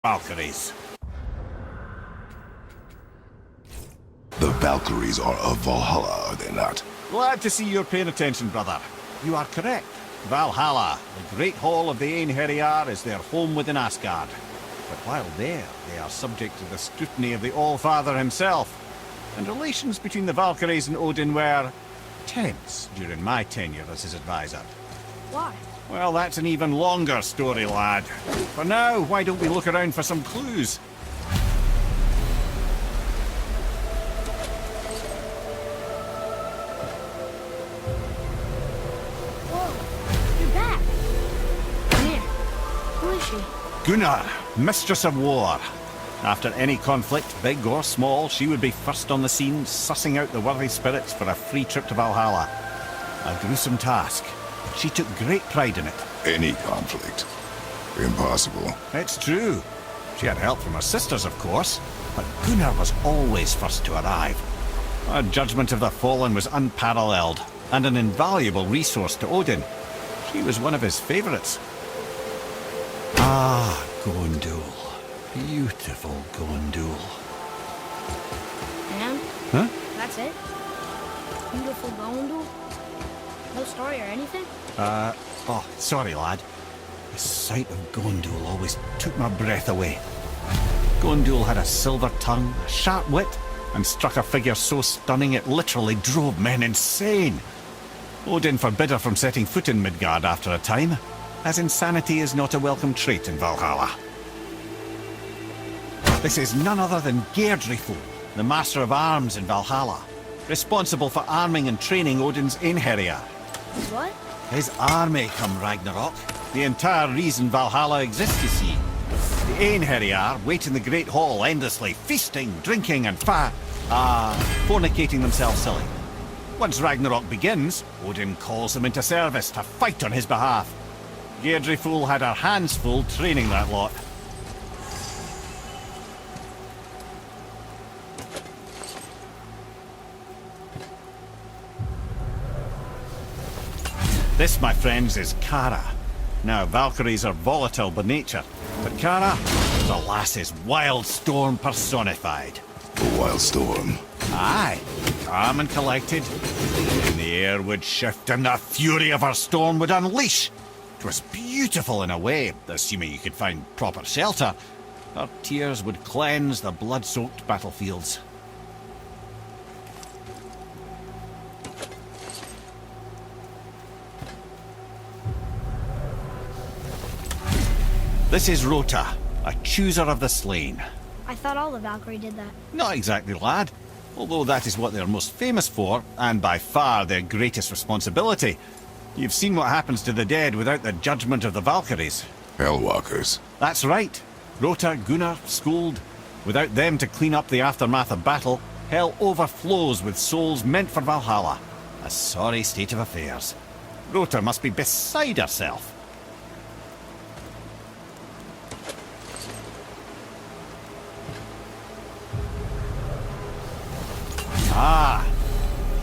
Valkyries. The Valkyries are of Valhalla, are they not? Glad to see you're paying attention, brother. You are correct. Valhalla, the great hall of the Einherjar, is their home within Asgard. But while there, they are subject to the scrutiny of the All-Father himself. And relations between the Valkyries and Odin were tense during my tenure as his advisor. Why? Well, that's an even longer story, lad. For now, why don't we look around for some clues? Whoa, you're back. Come here. Who is she? Gunnar, Mistress of War. After any conflict, big or small, she would be first on the scene, sussing out the worthy spirits for a free trip to Valhalla. A gruesome task. She took great pride in it. Any conflict. Impossible. It's true. She had help from her sisters, of course, but Gunnar was always first to arrive. Her judgment of the fallen was unparalleled, and an invaluable resource to Odin. She was one of his favourites. Ah, Gondul. Beautiful Gondul. And? Huh? That's it? Beautiful Gondul? No story or anything? Oh, sorry, lad. The sight of Gondul always took my breath away. Gondul had a silver tongue, a sharp wit, and struck a figure so stunning it literally drove men insane. Odin forbid her from setting foot in Midgard after a time, as insanity is not a welcome trait in Valhalla. This is none other than Geirdriful, the Master of Arms in Valhalla, responsible for arming and training Odin's Einherjar. What? His army come Ragnarok. The entire reason Valhalla exists, you see. The Einherjar wait in the Great Hall endlessly, feasting, drinking, and fornicating themselves silly. Once Ragnarok begins, Odin calls them into service to fight on his behalf. Geirdriful had her hands full training that lot. This, my friends, is Kara. Now, Valkyries are volatile by nature, but Kara is a lass's wild storm personified. A wild storm. Aye, calm and collected. Then the air would shift and the fury of her storm would unleash. It was beautiful in a way, assuming you could find proper shelter. Her tears would cleanse the blood-soaked battlefields. This is Rota, a chooser of the slain. I thought all the Valkyrie did that. Not exactly, lad. Although that is what they're most famous for, and by far their greatest responsibility. You've seen what happens to the dead without the judgment of the Valkyries. Hellwalkers. That's right. Rota, Gunnar, Skuld. Without them to clean up the aftermath of battle, hell overflows with souls meant for Valhalla. A sorry state of affairs. Rota must be beside herself. Ah,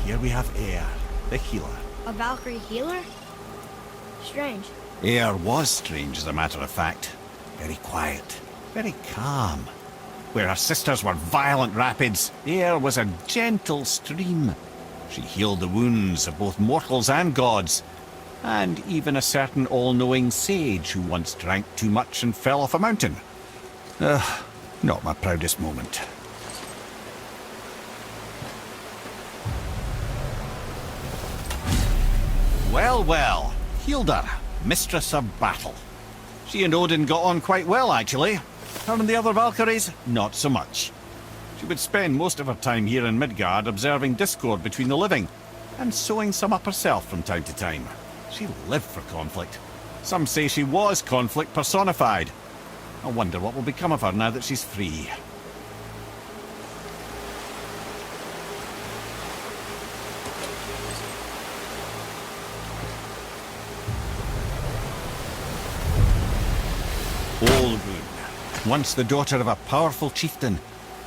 here we have Eir, the healer. A Valkyrie healer? Strange. Eir was strange, as a matter of fact. Very quiet, very calm. Where her sisters were violent rapids, Eir was a gentle stream. She healed the wounds of both mortals and gods, and even a certain all-knowing sage who once drank too much and fell off a mountain. Not my proudest moment. Well, well, Hildr, Mistress of Battle. She and Odin got on quite well, actually. Her and the other Valkyries, not so much. She would spend most of her time here in Midgard observing discord between the living, and sewing some up herself from time to time. She lived for conflict. Some say she was conflict personified. I wonder what will become of her now that she's free. Olgrun, once the daughter of a powerful chieftain,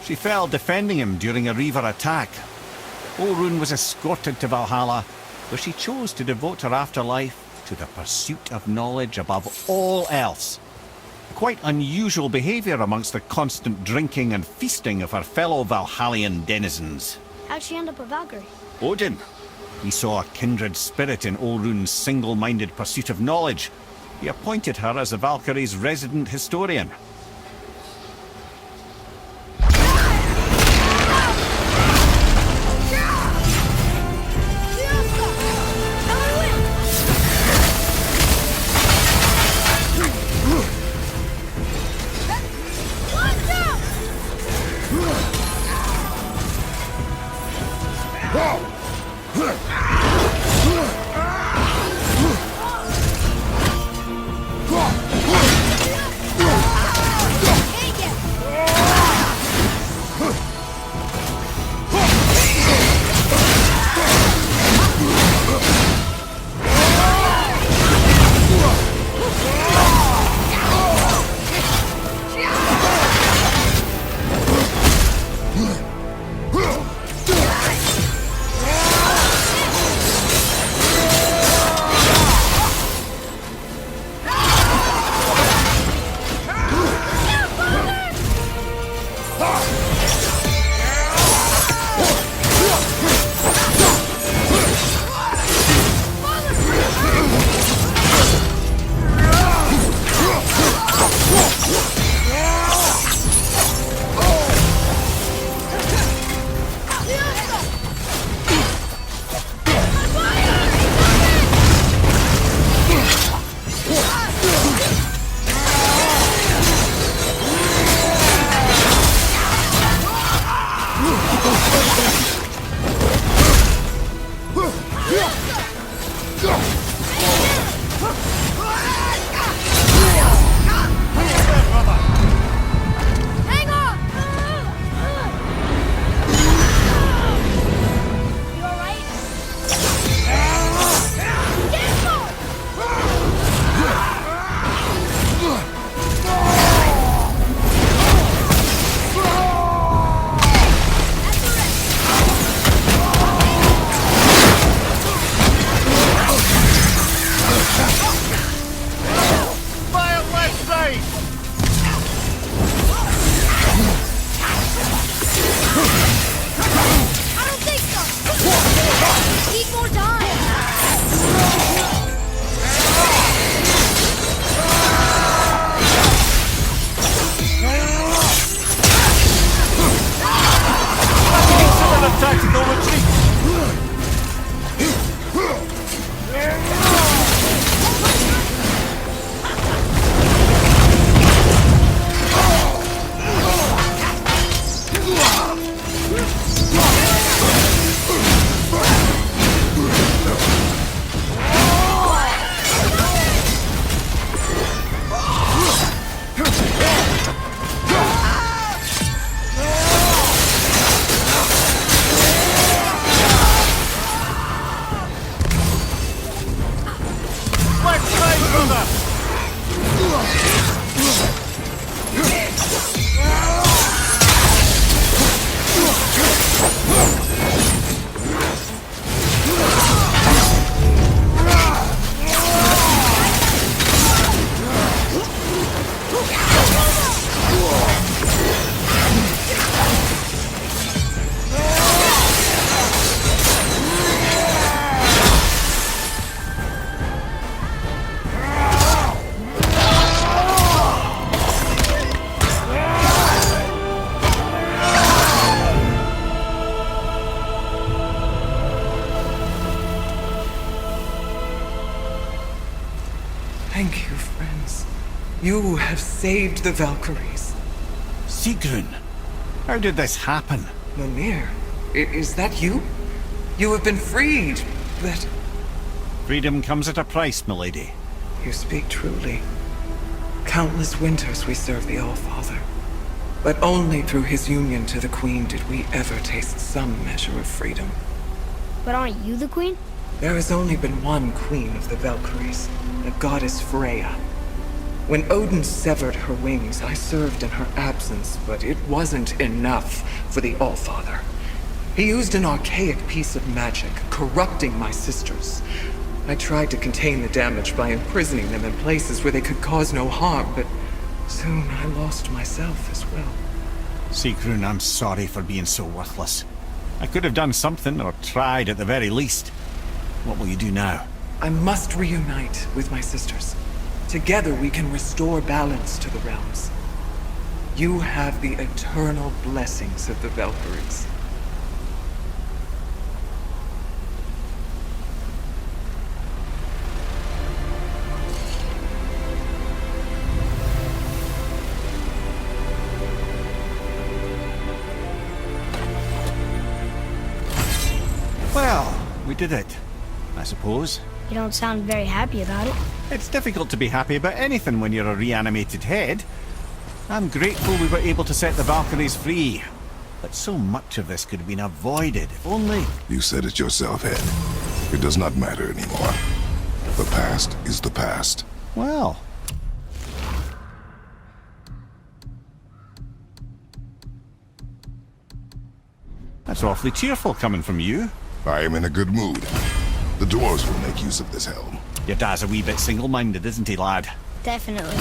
she fell defending him during a Reaver attack. Olgrun was escorted to Valhalla, where she chose to devote her afterlife to the pursuit of knowledge above all else. quite unusual behaviour amongst the constant drinking and feasting of her fellow Valhallian denizens. How'd she end up a Valkyrie? Odin. He saw a kindred spirit in Olrun's single-minded pursuit of knowledge. He appointed her as the Valkyrie's resident historian. Thank you, friends. You have saved the Valkyries. Sigrun, how did this happen? Mimir, is that you? You have been freed, but... Freedom comes at a price, milady. You speak truly. Countless winters we serve the All-Father. But only through his union to the Queen did we ever taste some measure of freedom. But aren't you the queen? There has only been one Queen of the Valkyries, the goddess Freya. When Odin severed her wings, I served in her absence, but it wasn't enough for the All-Father. He used an archaic piece of magic, corrupting my sisters. I tried to contain the damage by imprisoning them in places where they could cause no harm, but Soon I lost myself as well. Sigrun, I'm sorry for being so worthless. I could have done something, or tried at the very least. What will you do now? I must reunite with my sisters. Together we can restore balance to the realms. You have the eternal blessings of the Valkyries. Well, we did it, I suppose. You don't sound very happy about it. It's difficult to be happy about anything when you're a reanimated head. I'm grateful we were able to set the Valkyries free. But so much of this could have been avoided, if only... You said it yourself, Head. It does not matter anymore. The past is the past. Well... That's awfully cheerful coming from you. I am in a good mood. The dwarves will make use of this helm. Your dad's a wee bit single-minded, isn't he, lad? Definitely.